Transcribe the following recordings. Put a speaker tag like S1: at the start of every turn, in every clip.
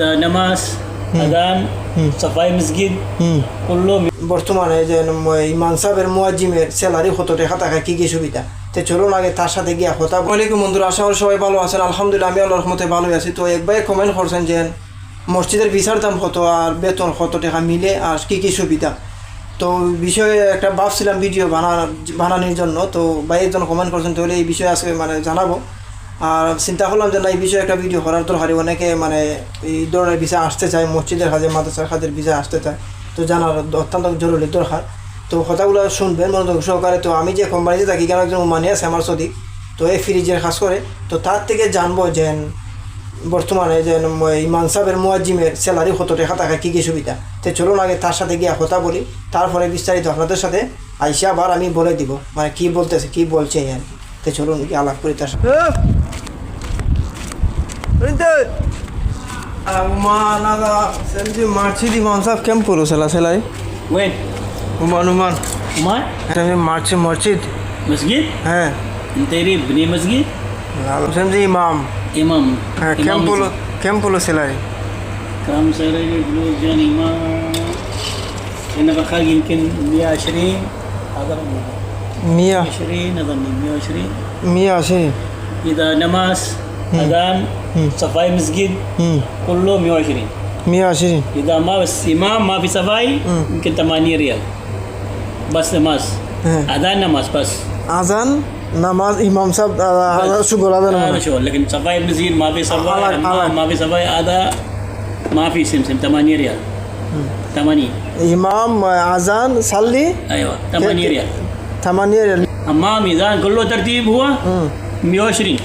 S1: إذا নামাজ আযান সাফাই মসজিদ কুল্লু।
S2: বর্তমানে যে ইমাম সাহেবের মুয়াজ্জিমের স্যালারি কত টাকা টাকা কি কি সুবিধা, তো চলুন আগে তার সাথে গিয়া কথা। ওয়ালাইকুম বন্ধুরা, আশা করি সবাই ভালো আছেন। আলহামদুলিল্লাহ আমি আল্লাহর রহমতে ভালোই আছি। তো এক ভাই কমেন্ট করছেন যে মসজিদের ভিসার দাম কত আর বেতন কত টাকা মিলে আর কি কি সুবিধা। তো বিষয়ে একটা ভাবছিলাম ভিডিও বানানোর জন্য, তো ভাই একজন কমেন্ট করছেন, তাহলে এই বিষয়ে আজকে জানাবো। আর চিন্তা করলাম যে না, এই বিষয়ে একটা ভিডিও করার দরকারি। অনেকে এই ধরনের বিষয় আসতে চায়, মসজিদের কাজে মাদ্রাসার কাজের বিষয় আসতে চায়, তো জানার অত্যন্ত জরুরি দরকার। তো কথাগুলো শুনবেন মনোযোগ সহকারে। তো আমি যে কোম্পানিতে থাকি, কেন একজন উমানি আছে আমার সদিক, তো এই ফ্রিজের কাজ করে, তো তার থেকে জানবো যে বর্তমানে যে ইমাম সাহেবের মুয়াজ্জিমের স্যালারি কত টাকা টাকা কী কী সুবিধা। তো চলুন আগে তার সাথে গিয়ে কথা বলি, তারপরে বিস্তারিত আপনাদের সাথে আইসা আবার আমি বলে দিব কী বলতেছে কী বলছে আর কি। তো চলুন কি আলাপ করি তার সাথে। মার্চিদ ইমাম সাহেব কেমন পড়ো স্যালারি?
S1: وين؟
S2: উমান মসজিদ
S1: مسجد؟
S2: হ্যাঁ
S1: انت قريب بني مسجد؟
S2: ইমাম
S1: امام.
S2: হ্যাঁ কেমন পড়লো স্যালারি?
S1: كم سعره فلوس جاني ما انا بخاف يمكن 120 هذا 120 اظن 120 اذا نماز اذان صفاي مسجد كله 120 اذا ما بس امام ما في صفاي يمكن 8 ريال بس نماز اذان نماز بس
S2: আজান নামাজ ইমাম সাহেব শুগর আজান
S1: هذا شغل لكن صفاي مسجد ما في صفاي ما في صفاي هذا ما في سمسم 8 ريال 80
S2: ইমাম আজান সাল্লি
S1: ايوه 8 ريال
S2: 8 ريال
S1: امام اذان كله ترتيب هو 120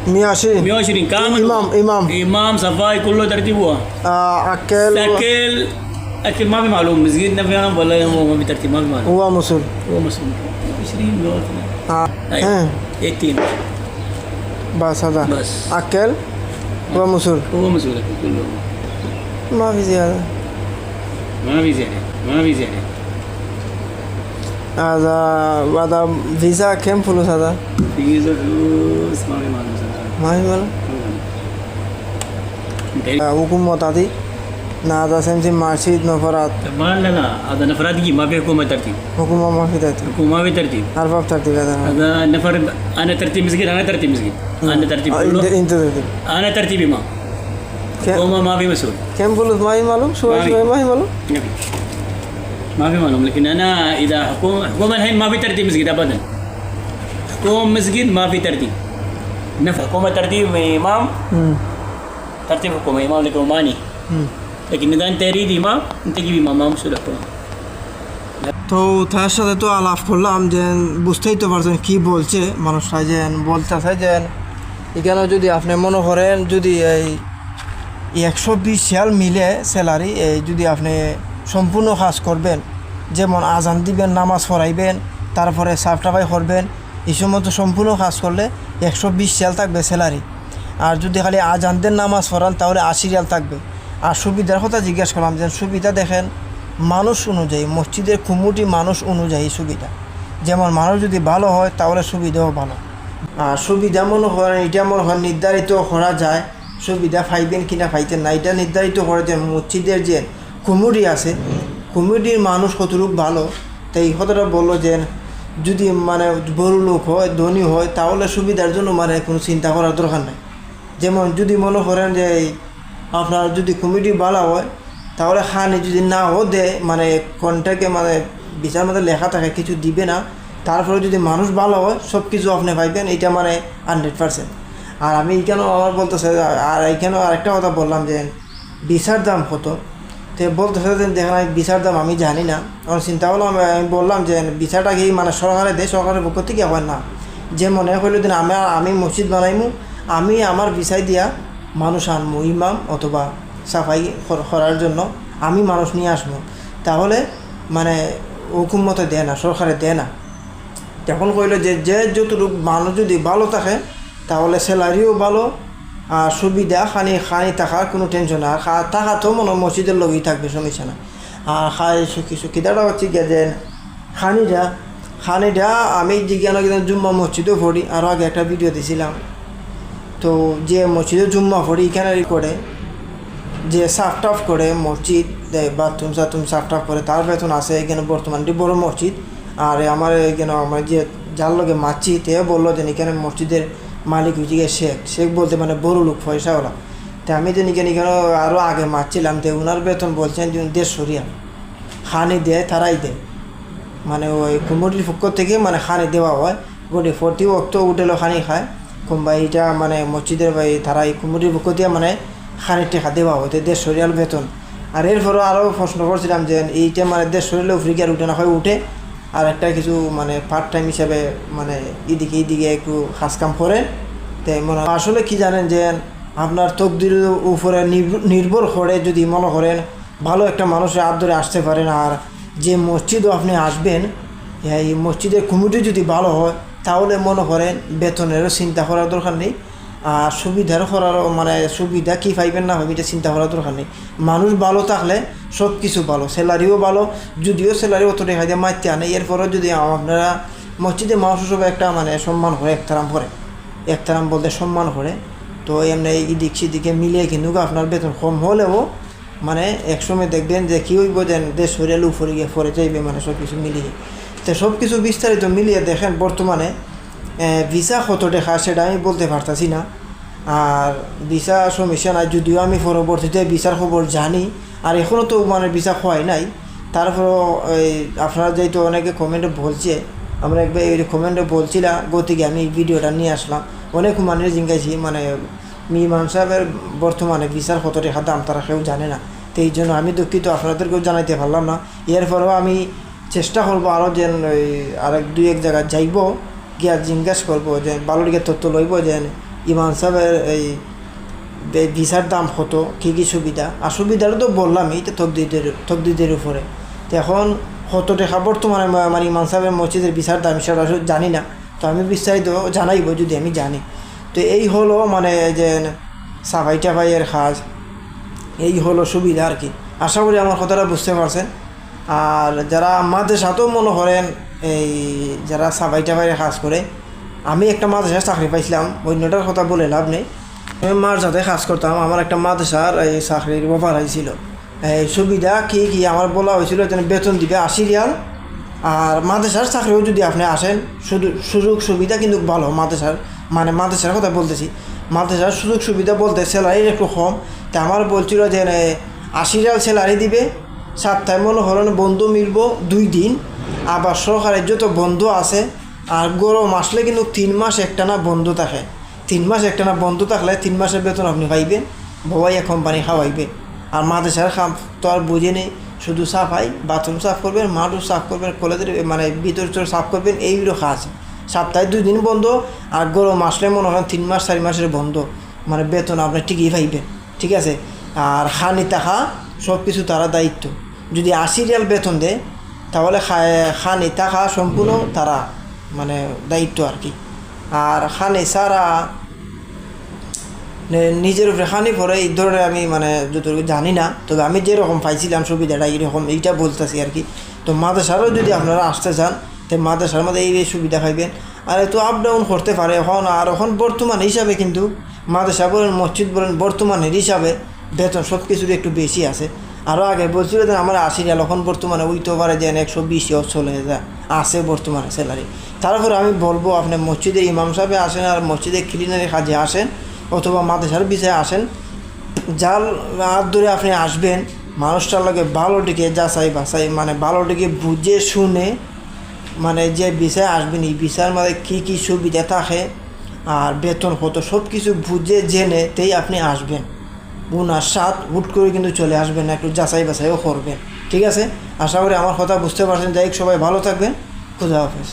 S1: 120 كامل. امام صفاي كله ترتيب هو
S2: اكل
S1: اكل ما في معلوم مسجدنا فيها ولا هو ما في ترتيب ما في معلوم.
S2: هو مسؤول
S1: 20 ايوه 18
S2: بس هذا
S1: بس
S2: اكل هو مسؤول
S1: كله
S2: ما في زياده
S1: ما في زياده.
S2: هذا فيزا كم فلوس هذا؟
S1: فيزا فلوس ما في معلوم
S2: ما في معلوم. حكومة هذه না هذا سمسم مرشد نفرات
S1: ما لا هذا نفرات يجي ما في حكومة ترتيب.
S2: حكومة ما في ترتيب.
S1: حكومة ما في ترتيب.
S2: أرباب ترتيب
S1: هذا نفر. أنا ترتيب مسجد أنا ترتيب كله.
S2: أنت ترتيب.
S1: أنا ترتيب إمام. حكومة ما في مسؤول.
S2: كم فلوس ما هي معلوم شوي ما هي معلوم.
S1: ما في معلوم لكن أنا إذا حكومة الحين ما في ترتيب مسجد أبدا. حكومة مسجد ما في ترتيب. نفر حكومة ترتيب إمام. ترتيب حكومة إمام لكن عماني. لكن إذا أنت تريد إمام أنت تجيب إمام ما مسؤول حكومة.
S2: তো তার সাথে তো আলাপ করলাম যে বুঝতেই তো পারছেন কী বলছে মানুষরা, যে বলতেছে যে এখানে যদি আপনি মনে করেন যদি এই 120 রিয়াল মিলে স্যালারি, এই যদি আপনি সম্পূর্ণ কাজ করবেন, যেমন আজান দিবেন, নামাজ পড়াইবেন, তারপরে সাফ টাফাই করবেন, এই সমস্ত সম্পূর্ণ কাজ করলে 120 রিয়াল থাকবে স্যালারি। আর যদি খালি আজান দেন নামাজ পড়ান তাহলে 80 রিয়াল থাকবে। আর সুবিধার কথা জিজ্ঞেস করলাম যে সুবিধা দেখেন মানুষ অনুযায়ী, মসজিদের কমিটি মানুষ অনুযায়ী সুবিধা। যেমন মানুষ যদি ভালো হয় তাহলে সুবিধাও ভালো। আর সুবিধা মনে করেন এটা মনে হয় নির্ধারিত করা যায়, সুবিধা পাইবেন কিনা পাইতেন না এটা নির্ধারিত করে যে মসজিদের যে কমিটি আছে, কমিটির মানুষ কতটুকু ভালো। তাই এই কথাটা বললো যে যদি বড় লোক হয়, ধনী হয়, তাহলে সুবিধার জন্য কোনো চিন্তা করার দরকার নেই। যেমন যদি মনে করেন যে আপনার যদি কমিটি ভালো হয় তাহলে খানি যদি নাও দেয়, কন্ট্রাক্টে বিচার মধ্যে লেখা থাকে কিছু দিবে না, তারপরে যদি মানুষ ভালো হয় সব কিছু আপনি পাইবেন, এটা 100%। আর আমি এইখানেও আমার বলতেছে, আর এইখানেও আরেকটা কথা বললাম যে ভিসার দাম কত। তো বলতেছে যে দেখেন আমি ভিসার দাম আমি জানি না। আমার চিন্তা হলো আমি বললাম যে ভিসাটা কি সরকারে দেয়, সরকারের পক্ষ থেকে আবার না, যে মনে হইল দিন আমি মসজিদ বানাইমু, আমি আমার ভিসায় দিয়া মানুষ আনবো ইমাম অথবা সাফাই করার জন্য, আমি মানুষ নিয়ে আসবো, তাহলে হুকুমতে দেয় না, সরকারে দেয় না। তখন কইল যে যতটুকু মানুষ যদি ভালো থাকে তাহলে স্যালারিও ভালো, আর সুবিধা খানি থাকার কোনো টেনশন না। আর থাকা তো মসজিদের লগেই থাকবে, সমস্যা না। আর সুবিধাটা হচ্ছে গিয়ে যে খানিটা আমি জিজ্ঞাসা জুম্মা মসজিদও পড়ি, আরও আগে একটা ভিডিও দিয়েছিলাম। তো যে মসজিদে জুম্মা পড়ি এখানে করে যে সাফ টাফ করে মসজিদ বাথরুম সাথরুম সাফ টাফ করে তার বেতন আছে এখানে বর্তমানে বড় মসজিদ। আর আমার এখানে আমার যে যার লগে মাছি তে বললো যে এখানে মসজিদের মালিক হয়েছে শেখ বলতে মানে বড় লোক পয়সাওয়ালা। তো আমি যে এখানে আরও আগে মারছিলাম তো ওনার বেতন বলছেন যে 150 রিয়াল খানি দেয় তারাই দেয়, মানে ওই কমিটির পক্ষ থেকে মানে খানি দেওয়া হয় গোটে 40 ওয়াক্ত হোটেলও খানি খায় কিংবা এইটা মানে মসজিদের তারা এই কমিটির পক্ষ থেকে মানে খানির টাকা দেওয়া হয় 150 রিয়াল বেতন। আর এরপরও আরও প্রশ্ন করছিলাম যে এইটা মানে 150 রিয়ালে ফ্রি আর উঠে না হয় উঠে আর একটা কিছু মানে পার্ট টাইম হিসাবে মানে এদিকে একটু কাজ কাম করেন। তাই মনে আসলে কি জানেন যে আপনার তকদিরের উপরে নির্ভর করে যদি মনে করেন ভালো একটা মানুষের হাত ধরে আসতে পারেন আর যে মসজিদও আপনি আসবেন এই মসজিদের কমিটি যদি ভালো হয় তাহলে মনে করেন বেতনেরও চিন্তা করার দরকার নেই আর সুবিধার করারও মানে সুবিধা কী পাইবেন না হবে এটা চিন্তা করার দরকার নেই। মানুষ ভালো থাকলে সব কিছু ভালো, স্যালারিও ভালো, যদিও স্যালারি অত টাকা দিয়ে মারতে আনে এরপরেও যদি আপনারা মসজিদে মানুষ সব একটা মানে সম্মান করে একতারাম বলতে সম্মান করে তো এমনি এদিক সেদিকে মিলিয়ে কিন্তু আপনার বেতন কম হলেও মানে একসময় দেখবেন যে কী হইব যে দেশ হইলে উপরে গিয়ে পরে যাইবে মানে সব কিছু মিলিয়ে। তো সব কিছু বিস্তারিত মিলিয়ে দেখেন বর্তমানে ভিসা কত টাকা সেটা আমি বলতে পারতাছি না আর ভিসা সমস্যা নাই, যদিও আমি পরবর্তীতে ভিসার খবর জানি আর এখনও তো মানে ভিসা হয় নাই। তারপরও আপনারা যেহেতু অনেকে কমেন্টে বলছে আমরা একবার এই কমেন্টে বলছিলাম গতিকে আমি এই ভিডিওটা নিয়ে আসলাম। অনেক মানুষ জিজ্ঞাসি মানে মিমান সাহেবের বর্তমানে ভিসার কত টাকা দাম তারা কেউ জানে না, তো এই জন্য আমি দুঃখিত আপনাদেরকেও জানাইতে পারলাম না। এরপরেও আমি চেষ্টা করবো আরও যে আরেক দুই এক জায়গায় যাইব গিয়া জিজ্ঞাসা করবো যে ভালো দিকে তথ্য লইব যে ইমান সাহেবের এই ভিসার দাম কত কী কী সুবিধা আর সুবিধাটা তো বললামই তো তকদিদের উপরে। তো এখন কত টাকা বর্তমানে আমার ইমান সাহেবের মসজিদের ভিসার দাম সেটা জানি না, তো আমি বিস্তারিত জানাইব যদি আমি জানি। তো এই হলো মানে যে সাফাই টাফাইয়ের কাজ, এই হলো সুবিধা আর কি। আশা করি আমার কথাটা বুঝতে পারছেন। আর যারা মাদ্রাসাতেও মনে করেন এই যারা সাফাই টাফাইয়ের কাজ করে, আমি একটা মাদ্রাসায় চাকরি পাইছিলাম, অন্যটার কথা বলে লাভ নেই। আমি মাদ্রাসাতে কাজ করতাম, আমার একটা মাদ্রাসার এই চাকরির অফার হয়েছিল। এই সুবিধা কী আমার বলা হয়েছিল যেন বেতন দিবে 80 রিয়াল আর মাদ্রাসার চাকরিও যদি আপনি আসেন সুযোগ সুবিধা কিন্তু ভালো মাদ্রাসার, মানে মাদ্রাসার কথা বলতেছি, মাদ্রাসার সুযোগ সুবিধা বলতে স্যালারি একটু কম। তা আমার বলছিল যে 80 রিয়াল স্যালারি দিবে, সপ্তাহে মনে করেন বন্ধু মিলব 2 দিন, আবার সরকারের যত বন্ধু আছে আর গরম আসলে কিন্তু 3 মাস একটানা বন্ধ থাকে। 3 মাস একটানা বন্ধ থাকলে 3 মাসের বেতন আপনি পাইবেন, ববাইয়া কোম্পানি খাওয়াইবে। আর মাদ্রাসার কাম তো আর বুঝে নেই, শুধু সাফাই বাথরুম সাফ করবেন, মাঠও সাফ করবেন, কলেজের মানে ভিতর সাফ করবেন, এইগুলো কাজ। সপ্তাহে 2 দিন বন্ধ আর গরম আসলে মনে হয় 3 মাস 4 মাসের বন্ধ, মানে বেতন আপনি ঠিকই পাইবেন, ঠিক আছে। আর খানি টাকা সব কিছু তারা দায়িত্ব। যদি 80 রিয়াল বেতন দেয় তাহলে খানি টাকা সম্পূর্ণ তারা মানে দায়িত্ব আর কি। আর খানি সারা নিজের উপরে খানি পরে এই ধরনের আমি মানে যতটুকু জানি না, তবে আমি যেরকম পাইছিলাম সুবিধাটা এইরকম এইটা বলতেছি আর কি। তো মাদ্রাসারও যদি আপনারা আসতে চান তো মাদ্রাসার মধ্যে এই সুবিধা পাইবেন। আর একটু আপ ডাউন করতে পারে এখন। আর এখন বর্তমান হিসাবে কিন্তু মাদ্রাসা বলেন মসজিদ বলেন বর্তমানের হিসাবে বেতন সব কিছুর একটু বেশি আছে। আরও আগে বলছিল যে আমার 80 রিয়াল, এখন বর্তমানে ওইতে পারে যে 120 চলে যায় আছে বর্তমানে স্যালারি। তারপরে আমি বলবো আপনি মসজিদের ইমাম সাহেবে আসেন আর মসজিদের ক্লিনারের কাজে আসেন অথবা মাদ্রাসার বিষয়ে আসেন, যার হাত ধরে আপনি আসবেন মানুষটার লগে ভালোটিকে যাচাই বাছাই মানে ভালোটিকে বুঝে শুনে মানে যে বিষয়ে আসবেন এই বিষয়ের মধ্যে কী কী সুবিধা থাকে আর বেতন কত সব কিছু বুঝে জেনে তেই আপনি আসবেন। উনার সাথ হুট করে কিন্তু চলে আসবেন না, একটু যাচাই বাছাইও করবেন, ঠিক আছে। আশা করি আমার কথা বুঝতে পারছেন। যাই হোক, সবাই ভালো থাকবেন, খুদা হাফেজ।